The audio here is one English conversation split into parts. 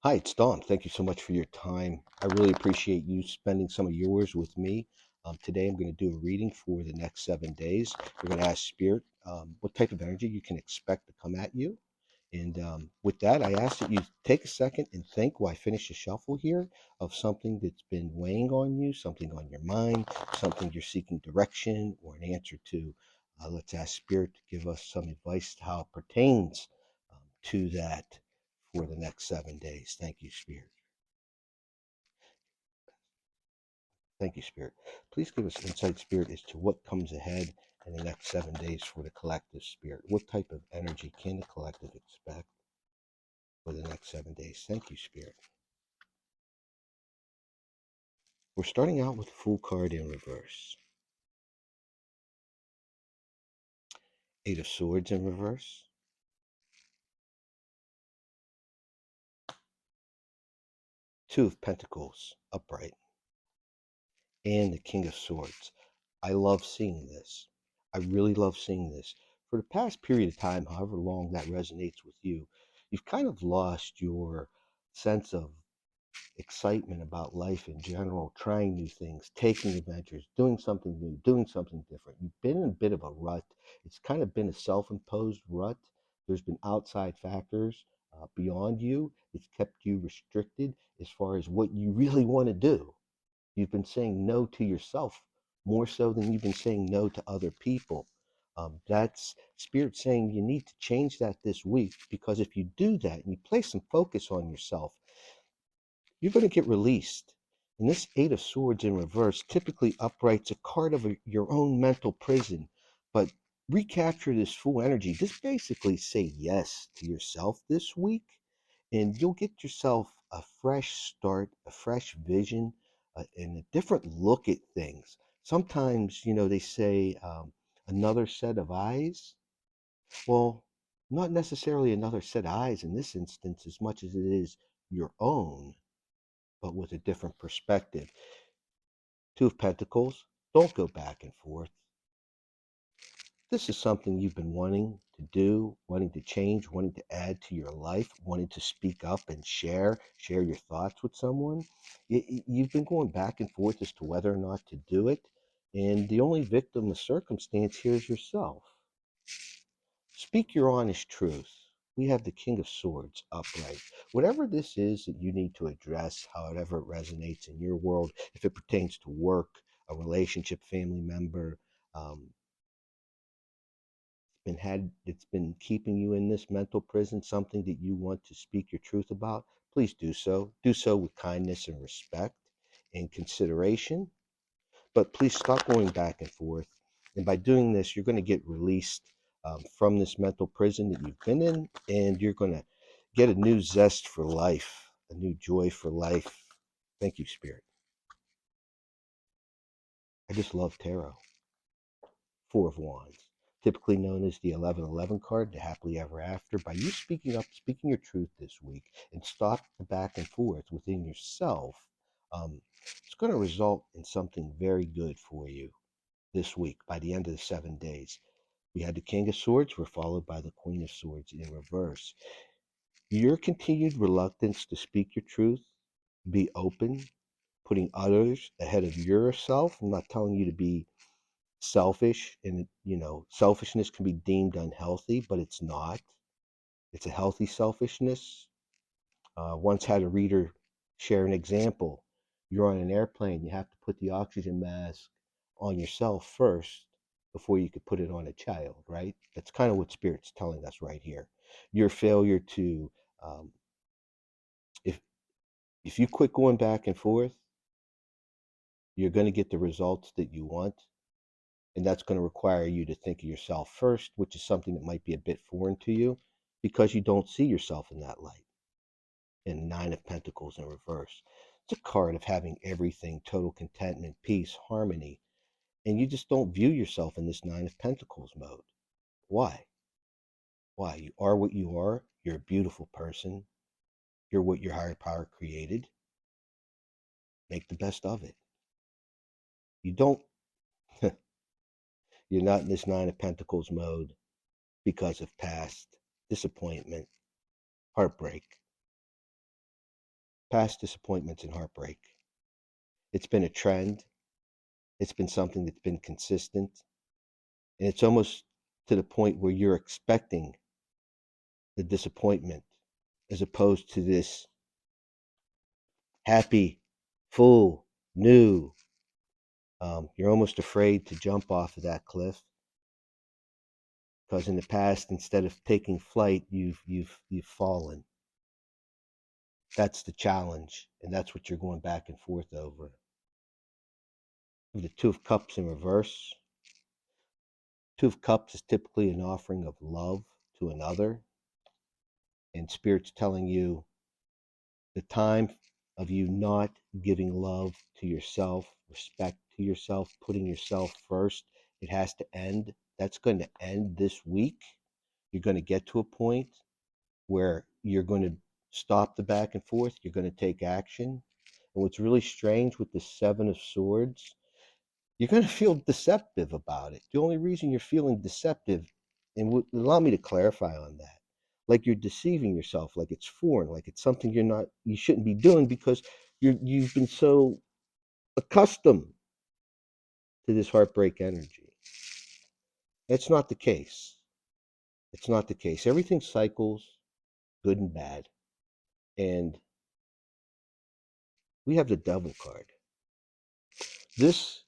Hi, it's Don. Thank you so much for your time. I really appreciate you spending some of yours with me. Today, I'm going to do a reading for the next 7 days. We're going to ask Spirit what type of energy you can expect to come at you. And with that, I ask that you take a second and think while I finish the shuffle here of something that's been weighing on you, something on your mind, something you're seeking direction or an answer to. Let's ask Spirit to give us some advice to how it pertains to that for the next 7 days. Thank you, Spirit. Thank you, Spirit. Please give us insight, Spirit, as to what comes ahead in the next 7 days for the collective, Spirit. What type of energy can the collective expect for the next 7 days? Thank you, Spirit. We're starting out with the Fool card in reverse. Eight of Swords in reverse. Two of Pentacles upright. And the King of Swords. I love seeing this. I really love seeing this. For the past period of time, however long that resonates with you, you've kind of lost your sense of excitement about life in general, trying new things, taking adventures, doing something new, doing something different. You've been in a bit of a rut. It's kind of been a self imposed rut. There's been outside factors beyond you. It's kept you restricted as far as what you really want to do. You've been saying no to yourself more so than you've been saying no to other people. That's Spirit saying you need to change that this week, because if you do that and you place some focus on yourself, you're going to get released. And this Eight of Swords in reverse typically uprights a card of your own mental prison. But recapture this full energy. Just basically say yes to yourself this week, and you'll get yourself a fresh start, a fresh vision, and a different look at things. Sometimes, they say another set of eyes. Well, not necessarily another set of eyes in this instance, as much as it is your own, but with a different perspective. Two of Pentacles, don't go back and forth. This is something you've been wanting to do, wanting to change, wanting to add to your life, wanting to speak up and share your thoughts with someone. You've been going back and forth as to whether or not to do it, and the only victim of circumstance here is yourself. Speak your honest truth. We have the King of Swords upright. Whatever this is that you need to address, however it resonates in your world, if it pertains to work, a relationship, family member, it's been keeping you in this mental prison, something that you want to speak your truth about, please do so. Do so with kindness and respect and consideration. But please stop going back and forth. And by doing this, you're going to get released from this mental prison that you've been in, and you're going to get a new zest for life, a new joy for life. Thank you, Spirit. I just love tarot. Four of Wands, typically known as the 1111 card, the happily ever after. By you speaking up, speaking your truth this week, and stop the back and forth within yourself, it's going to result in something very good for you this week by the end of the 7 days. We had the King of Swords, were followed by the Queen of Swords in reverse. Your continued reluctance to speak your truth, be open, putting others ahead of yourself. I'm not telling you to be selfish, and selfishness can be deemed unhealthy, but it's not. It's a healthy selfishness. Once had a reader share an example. You're on an airplane, you have to put the oxygen mask on yourself first before you could put it on a child, right? That's kind of what Spirit's telling us right here. Your failure to, um, if if you quit going back and forth, you're going to get the results that you want, and that's going to require you to think of yourself first, which is something that might be a bit foreign to you because you don't see yourself in that light. And Nine of Pentacles in reverse. It's a card of having everything, total contentment, peace, harmony, and you just don't view yourself in this Nine of Pentacles mode. Why? Why? You are what you are. You're a beautiful person. You're what your higher power created. Make the best of it. You don't, you're not in this Nine of Pentacles mode because of past disappointment, heartbreak. past disappointments and heartbreak. It's been a trend. It's been something that's been consistent. And it's almost to the point where you're expecting the disappointment as opposed to this happy, full, new. You're almost afraid to jump off of that cliff because in the past, instead of taking flight, you've fallen. That's the challenge, and that's what you're going back and forth over. The Two of Cups in reverse. Two of Cups is typically an offering of love to another, and Spirit's telling you the time of you not giving love to yourself, respect to yourself, putting yourself first, it has to end. That's going to end this week. You're going to get to a point where you're going to stop the back and forth. You're going to take action. And what's really strange with the Seven of Swords, you're going to feel deceptive about it. The only reason you're feeling deceptive, and allow me to clarify on that, like you're deceiving yourself, like it's foreign, like it's something you shouldn't be doing because you've been so accustomed to this heartbreak energy. It's not the case. It's not the case. Everything cycles, good and bad. And we have the Devil card. This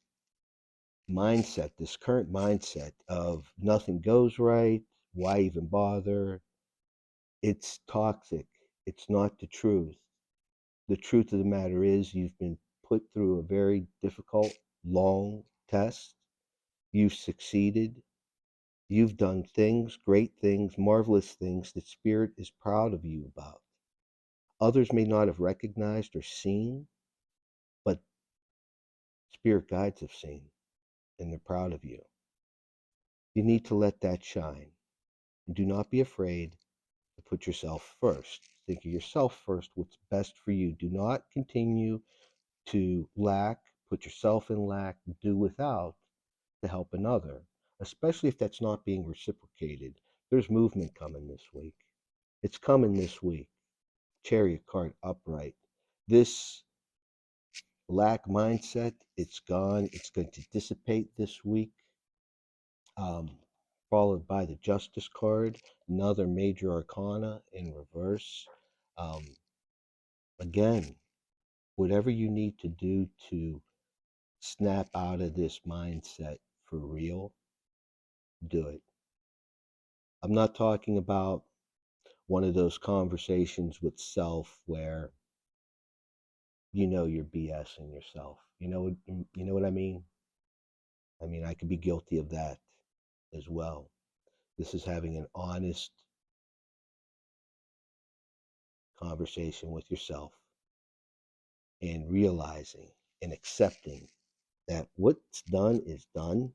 mindset, this current mindset of nothing goes right, why even bother? It's toxic. It's not the truth. The truth of the matter is you've been put through a very difficult, long test. You've succeeded. You've done things, great things, marvelous things that Spirit is proud of you about. Others may not have recognized or seen, but Spirit guides have seen, and they're proud of you. You need to let that shine. And do not be afraid to put yourself first. Think of yourself first, what's best for you. Do not continue to lack, put yourself in lack, do without to help another, especially if that's not being reciprocated. There's movement coming this week. It's coming this week. Chariot card upright. This lack mindset, it's gone. It's going to dissipate this week. Um, Followed by the Justice card, another major arcana in reverse. Um, Again, whatever you need to do to snap out of this mindset for real, do it. I'm not talking about one of those conversations with self where you know you're BSing yourself. You know what I mean? I mean, I could be guilty of that as well. This is having an honest conversation with yourself and realizing and accepting that what's done is done.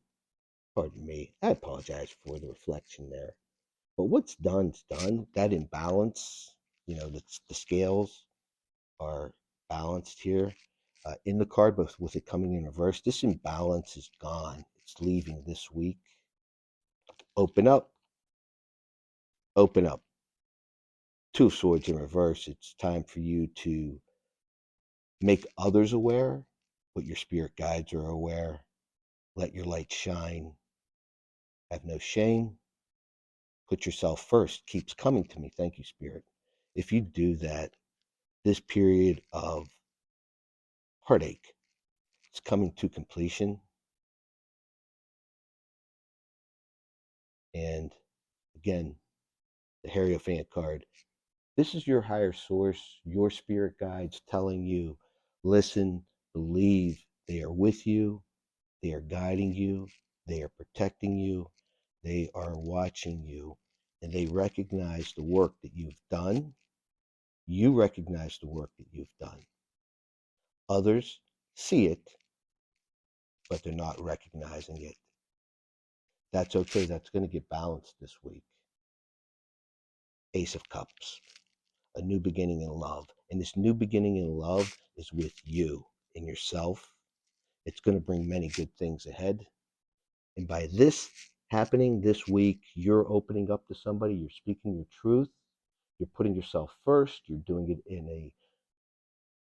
Pardon me. I apologize for the reflection there. But what's done's done. That imbalance, the scales are balanced here in the card, but with it coming in reverse, this imbalance is gone. It's leaving this week. Open up, open up. Two of Swords in reverse. It's time for you to make others aware, but your spirit guides are aware. Let your light shine. Have no shame. Put yourself first. Keeps coming to me. Thank you, Spirit. If you do that, this period of heartache is coming to completion. And again, the Hierophant card. This is your higher source, your spirit guides telling you, listen, believe they are with you, they are guiding you, they are protecting you, they are watching you, and they recognize the work that you've done. You recognize the work that you've done. Others see it, but they're not recognizing it. That's okay. That's going to get balanced this week. Ace of Cups, a new beginning in love. And this new beginning in love is with you and yourself. It's going to bring many good things ahead. And by this happening this week, you're opening up to somebody, you're speaking your truth, you're putting yourself first, you're doing it in a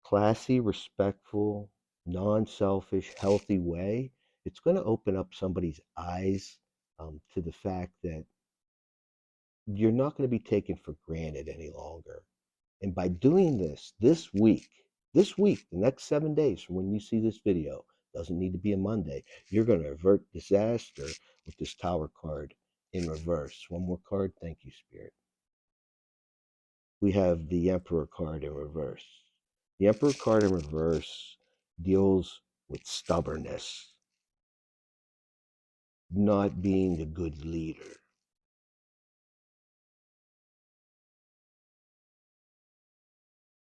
classy, respectful, non-selfish, healthy way, it's going to open up somebody's eyes to the fact that you're not going to be taken for granted any longer. And by doing this week, the next 7 days from when you see this video, doesn't need to be a Monday, you're going to avert disaster with this Tower card in reverse. One more card. Thank you, Spirit. We have the Emperor card in reverse. The Emperor card in reverse deals with stubbornness, not being a good leader,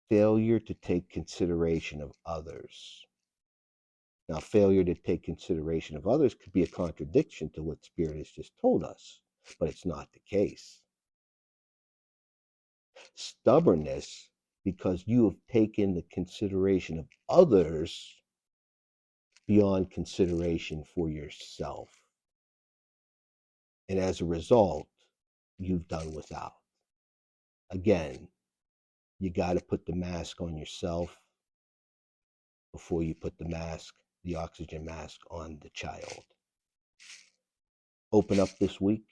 failure to take consideration of others. Now, failure to take consideration of others could be a contradiction to what Spirit has just told us, but it's not the case. Stubbornness, because you have taken the consideration of others beyond consideration for yourself. And as a result, you've done without. Again, you got to put the mask on yourself before you put the oxygen mask on the child. Open up this week.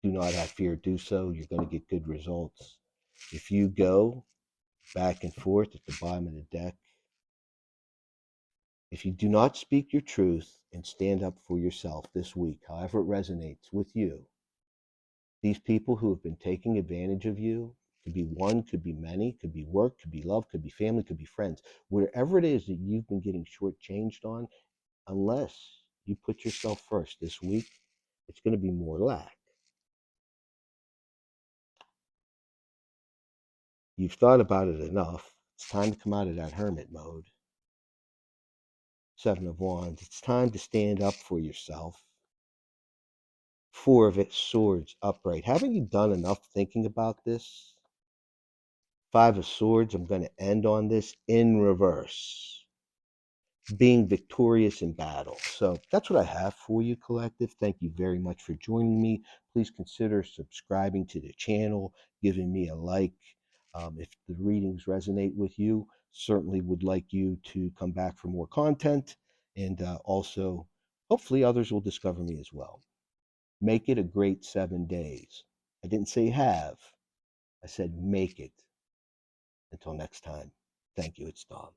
Do not have fear, do so. You're going to get good results. If you go back and forth at the bottom of the deck, if you do not speak your truth and stand up for yourself this week, however it resonates with you, these people who have been taking advantage of you, could be one, could be many, could be work, could be love, could be family, could be friends, wherever it is that you've been getting shortchanged on, unless you put yourself first this week, it's going to be more lack. You've thought about it enough. It's time to come out of that hermit mode. Seven of Wands. It's time to stand up for yourself. Four of it, Swords, upright. Haven't you done enough thinking about this? Five of Swords, I'm going to end on this in reverse. Being victorious in battle. So that's what I have for you, collective. Thank you very much for joining me. Please consider subscribing to the channel, giving me a like. If the readings resonate with you, certainly would like you to come back for more content. And also, hopefully others will discover me as well. Make it a great 7 days. I didn't say have. I said make it. Until next time. Thank you. It's Dom.